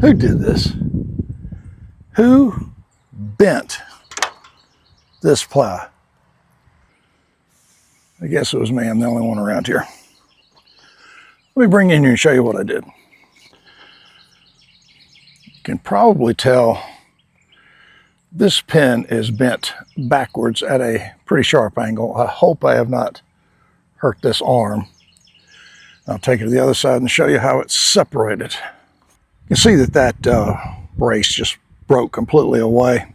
Who did this? Who bent this ply? I guess it was me. I'm the only one around here. Let me bring you in here and show you what I did. You can probably tell this pin is bent backwards at a pretty sharp angle. I hope I have not hurt this arm. I'll take it to the other side and show you how it's separated. You can see that brace just broke completely away.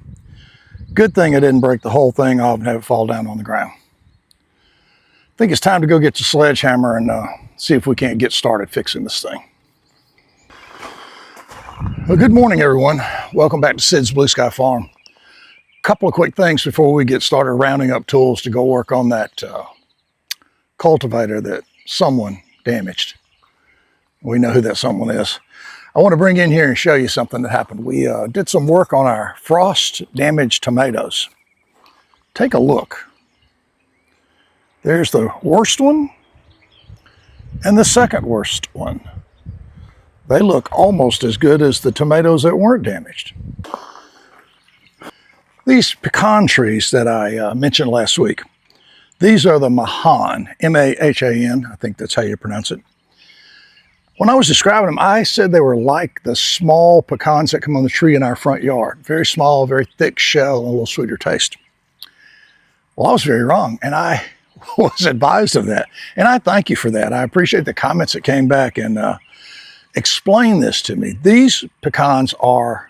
Good thing I didn't break the whole thing off and have it fall down on the ground. I think it's time to go get the sledgehammer and see if we can't get started fixing this thing. Well, good morning, everyone. Welcome back to Sid's Blue Sky Farm. Couple of quick things before we get started rounding up tools to go work on that cultivator that someone damaged. We know who that someone is. I want to bring in here and show you something that happened. We did some work on our frost damaged tomatoes. Take a look. There's the worst one and the second worst one. They look almost as good as the tomatoes that weren't damaged. These pecan trees that I mentioned last week, these are the Mayan, M-A-H-A-N, I think that's how you pronounce it. When I was describing them, I said they were like the small pecans that come on the tree in our front yard. Very small, very thick shell, and a little sweeter taste. Well, I was very wrong, and I was advised of that. And I thank you for that. I appreciate the comments that came back and explained this to me. These pecans are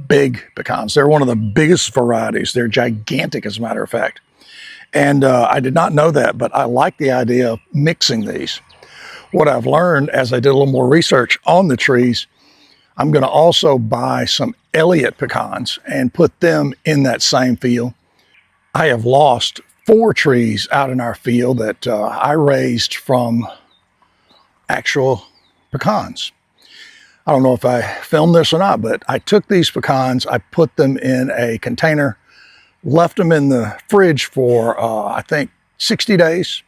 big pecans. They're one of the biggest varieties. They're gigantic, as a matter of fact. And I did not know that, but I like the idea of mixing these. What I've learned as I did a little more research on the trees, I'm going to also buy some Elliott pecans and put them in that same field. I have lost 4 trees out in our field that I raised from actual pecans. I don't know if I filmed this or not, but I took these pecans, I put them in a container, left them in the fridge for, I think, 60 days.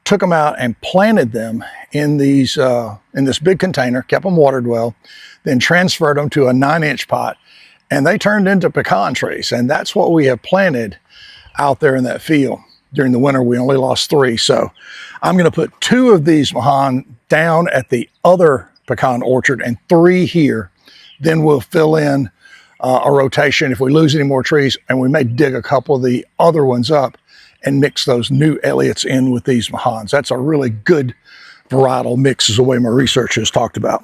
Took them out and planted them in these in this big container, kept them watered well, then transferred them to a 9-inch pot, and they turned into pecan trees. And that's what we have planted out there in that field. During the winter, we only lost 3. So I'm going to put 2 of these Mayan down at the other pecan orchard and 3 here. Then we'll fill in a rotation if we lose any more trees, and we may dig a couple of the other ones up and mix those new Elliots in with these Mayans. That's a really good varietal mix, is the way my research has talked about.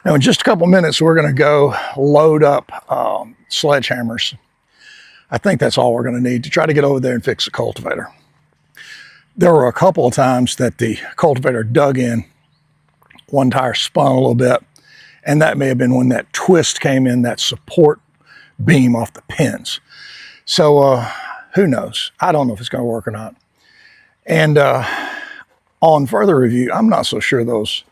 Now, in just a couple minutes, we're going to go load up sledgehammers. I think that's all we're going to need to try to get over there and fix the cultivator. There were a couple of times that the cultivator dug in, one tire spun a little bit, and that may have been when that twist came in, that support beam off the pins. So, who knows? I don't know if it's going to work or not. And on further review, I'm not so sure those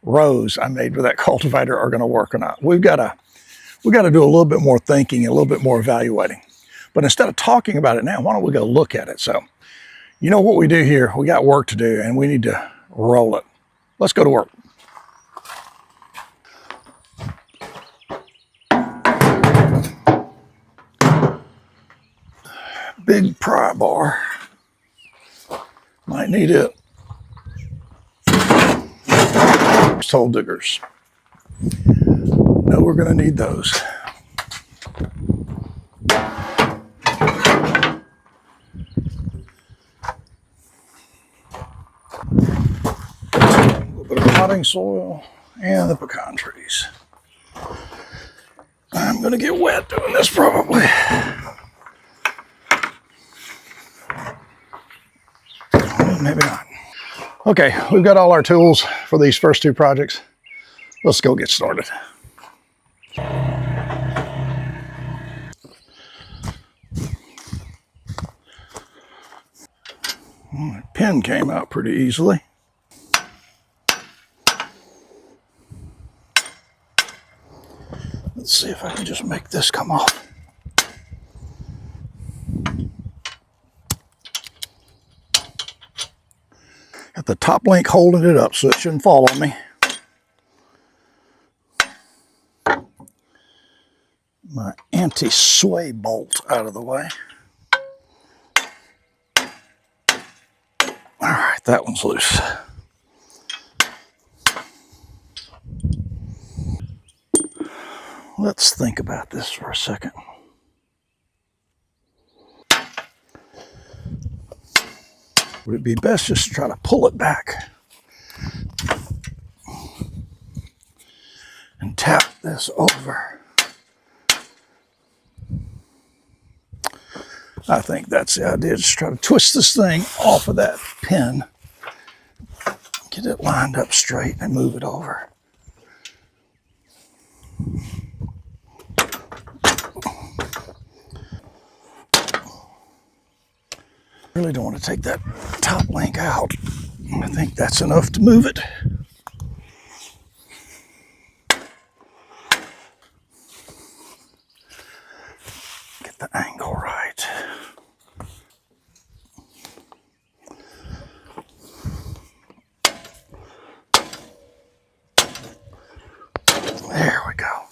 rows I made with that cultivator are going to work or not. We've got to do a little bit more thinking, a little bit more evaluating. But instead of talking about it now, why don't we go look at it? So, you know what we do here? We got work to do, and we need to roll it. Let's go to work. Big pry bar. Might need it. Hole diggers. No, we're going to need those. A little bit of potting soil and the pecan trees. I'm going to get wet doing this probably. Maybe not. Okay, we've got all our tools for these first 2 projects. Let's go get started. Well, the pin came out pretty easily. Let's see if I can just make this come off. Got the top link holding it up so it shouldn't fall on me. anti-sway bolt out of the way. All right, that one's loose. Let's think about this for a second. Would it be best just to try to pull it back and tap this over? I think that's the idea. Just try to twist this thing off of that pin, get it lined up straight, and move it over. Really don't want to take that top link out. I think that's enough to move it. Get the angle right. There we go.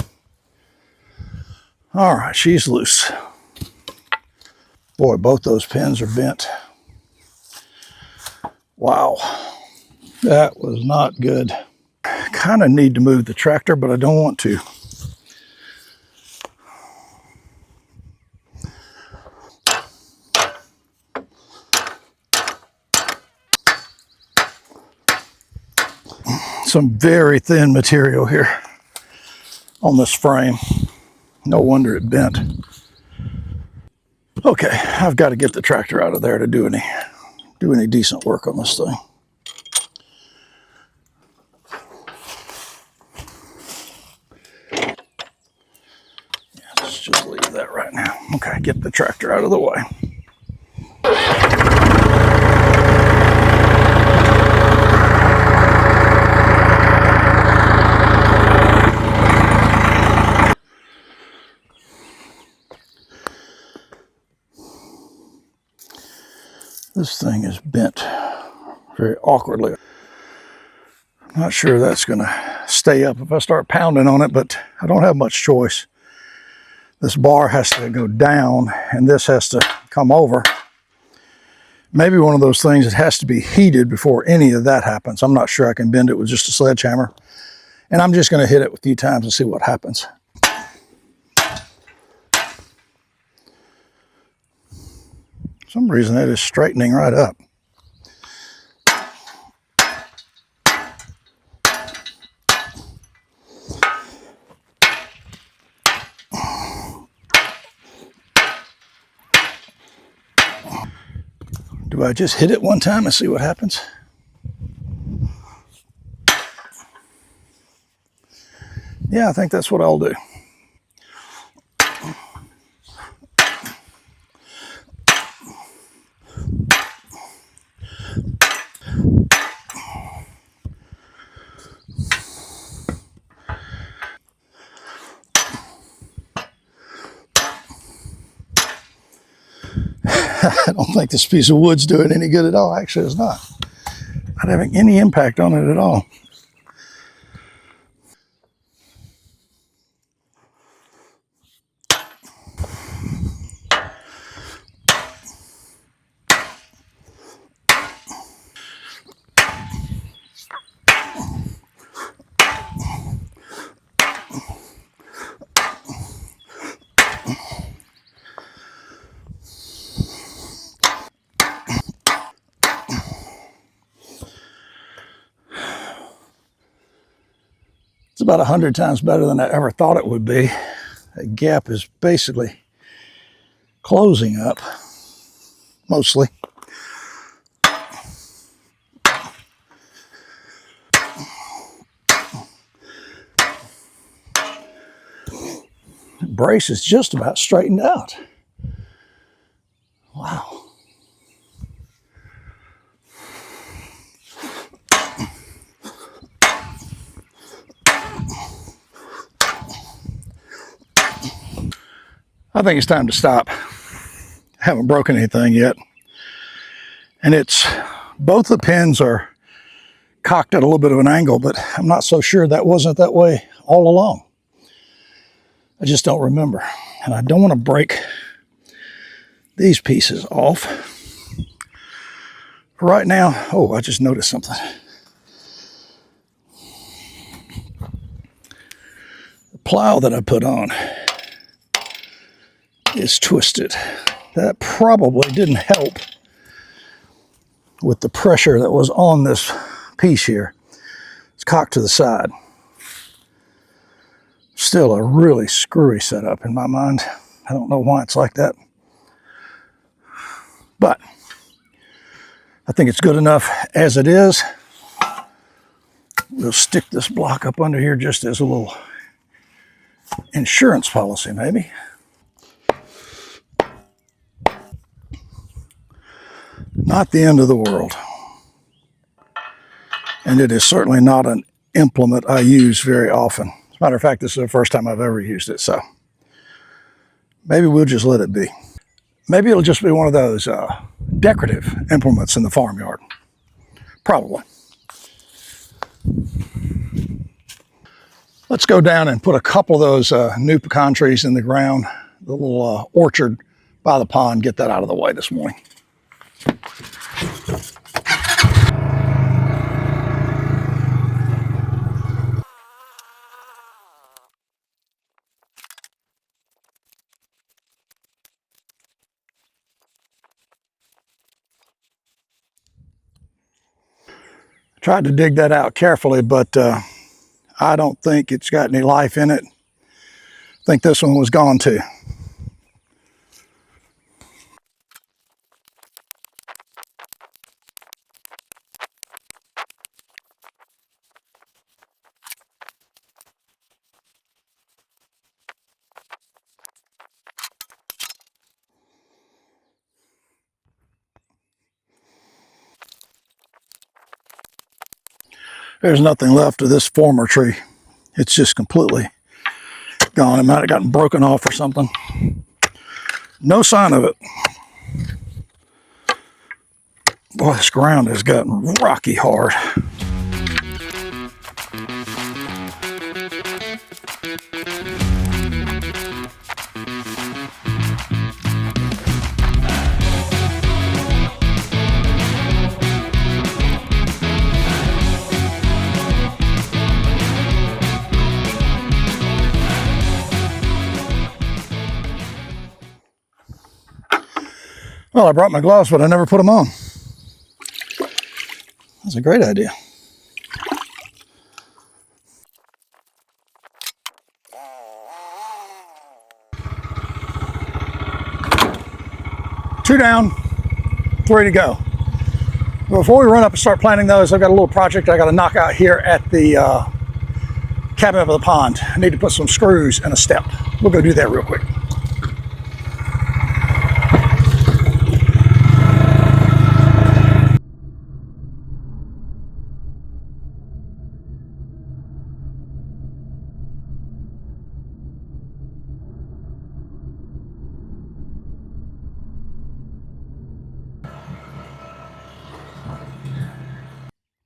All right, she's loose. Boy, both those pins are bent. Wow, that was not good. Kind of need to move the tractor, but I don't want to. Some very thin material here on this frame. No wonder it bent. Okay, I've got to get the tractor out of there to do any decent work on this thing. Yeah, let's just leave that right now. Okay, get the tractor out of the way. This thing is bent very awkwardly. I'm not sure that's going to stay up if I start pounding on it, but I don't have much choice. This bar has to go down and this has to come over. Maybe one of those things that has to be heated before any of that happens. I'm not sure I can bend it with just a sledgehammer. And I'm just going to hit it a few times and see what happens. For some reason that is straightening right up. Do I just hit it one time and see what happens? Yeah, I think that's what I'll do. I don't think this piece of wood's doing any good at all. Actually, it's not. Not having any impact on it at all. It's about 100 times better than I ever thought it would be. That gap is basically closing up, mostly. The brace is just about straightened out. Wow. I think it's time to stop. I haven't broken anything yet. And both the pins are cocked at a little bit of an angle, but I'm not so sure that wasn't that way all along. I just don't remember. And I don't want to break these pieces off. Right now, oh, I just noticed something. The plow that I put on is twisted. That probably didn't help with the pressure that was on this piece here. It's cocked to the side. Still a really screwy setup in my mind. I don't know why it's like that. But I think it's good enough as it is. We'll stick this block up under here just as a little insurance policy, maybe. Not the end of the world. And it is certainly not an implement I use very often. As a matter of fact, this is the first time I've ever used it, so maybe we'll just let it be. Maybe it'll just be one of those decorative implements in the farmyard. Probably. Let's go down and put a couple of those new pecan trees in the ground, the little orchard by the pond, get that out of the way this morning. Tried to dig that out carefully, but I don't think it's got any life in it. I think this one was gone too. There's nothing left of this former tree. It's just completely gone. It might have gotten broken off or something. No sign of it. Boy, this ground has gotten rocky hard. Well, I brought my gloves, but I never put them on. That's a great idea. Two down, three to go. Before we run up and start planting those, I've got a little project I got to knock out here at the cabinet of the pond. I need to put some screws in a step. We'll go do that real quick.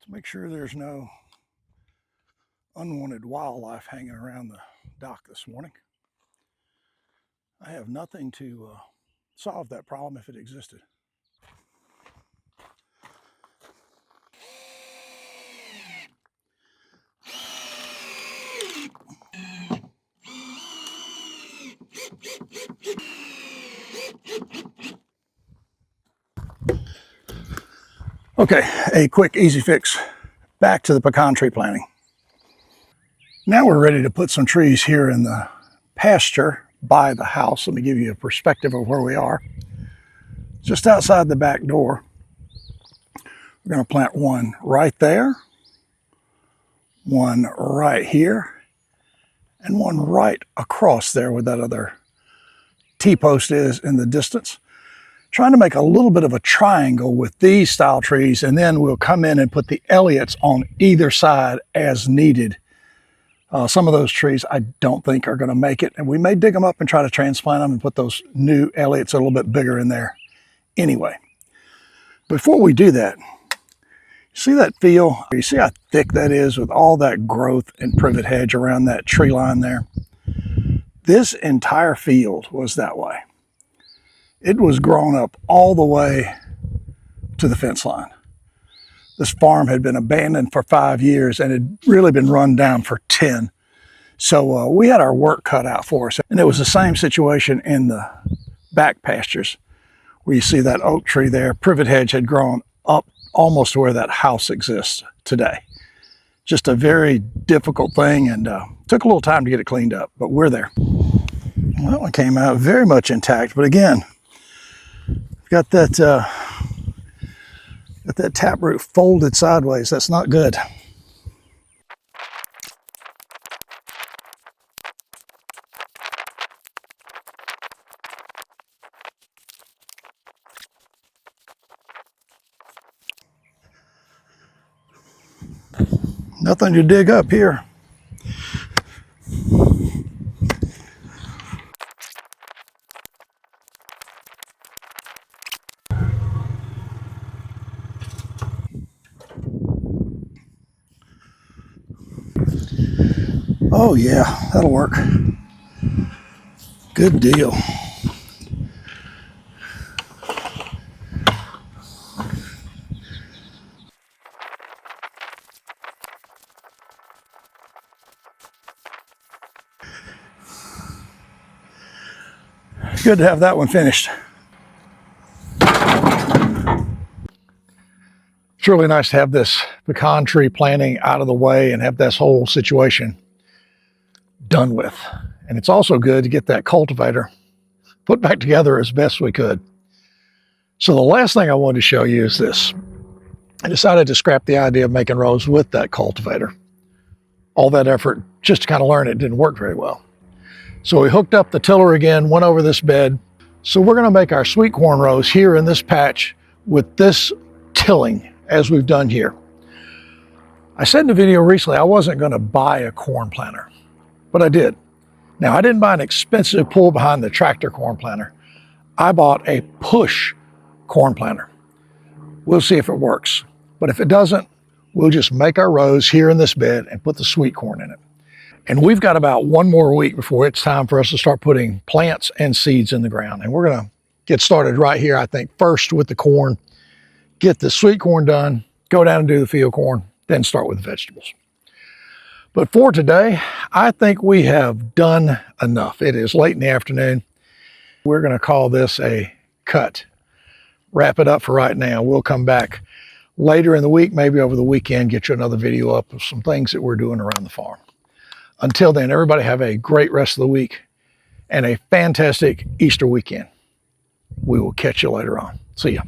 Make sure there's no unwanted wildlife hanging around the dock this morning. I have nothing to solve that problem if it existed. Okay, a quick, easy fix. Back to the pecan tree planting. Now we're ready to put some trees here in the pasture by the house. Let me give you a perspective of where we are. Just outside the back door, we're going to plant one right there, one right here, and one right across there where that other T-post is in the distance. Trying to make a little bit of a triangle with these style trees, and then we'll come in and put the Elliots on either side as needed. Some of those trees I don't think are going to make it, and we may dig them up and try to transplant them and put those new Elliots a little bit bigger in there. Anyway, before we do that, see that field? You see how thick that is with all that growth and privet hedge around that tree line there? This entire field was that way. It was grown up all the way to the fence line. This farm had been abandoned for 5 years and had really been run down for 10. So we had our work cut out for us. And it was the same situation in the back pastures where you see that oak tree there. Privet hedge had grown up almost to where that house exists today. Just a very difficult thing, and took a little time to get it cleaned up, but we're there. Well, that one came out very much intact, but again, got that taproot folded sideways. That's not good. Nothing to dig up here. Oh yeah, that'll work. Good deal. Good to have that one finished. It's really nice to have this pecan tree planting out of the way and have this whole situation done with. And it's also good to get that cultivator put back together as best we could. So the last thing I wanted to show you is this. I decided to scrap the idea of making rows with that cultivator. All that effort just to kind of learn it didn't work very well. So we hooked up the tiller again, went over this bed. So we're going to make our sweet corn rows here in this patch with this tilling as we've done here. I said in the video recently I wasn't going to buy a corn planter, but I did. Now I didn't buy an expensive pull behind the tractor corn planter. I bought a push corn planter. We'll see if it works, but if it doesn't, we'll just make our rows here in this bed and put the sweet corn in it. And we've got about 1 more week before it's time for us to start putting plants and seeds in the ground. And we're going to get started right here, I think, first with the corn, get the sweet corn done, go down and do the field corn, then start with the vegetables. But for today, I think we have done enough. It is late in the afternoon. We're going to call this a cut. Wrap it up for right now. We'll come back later in the week, maybe over the weekend, get you another video up of some things that we're doing around the farm. Until then, everybody have a great rest of the week and a fantastic Easter weekend. We will catch you later on. See ya.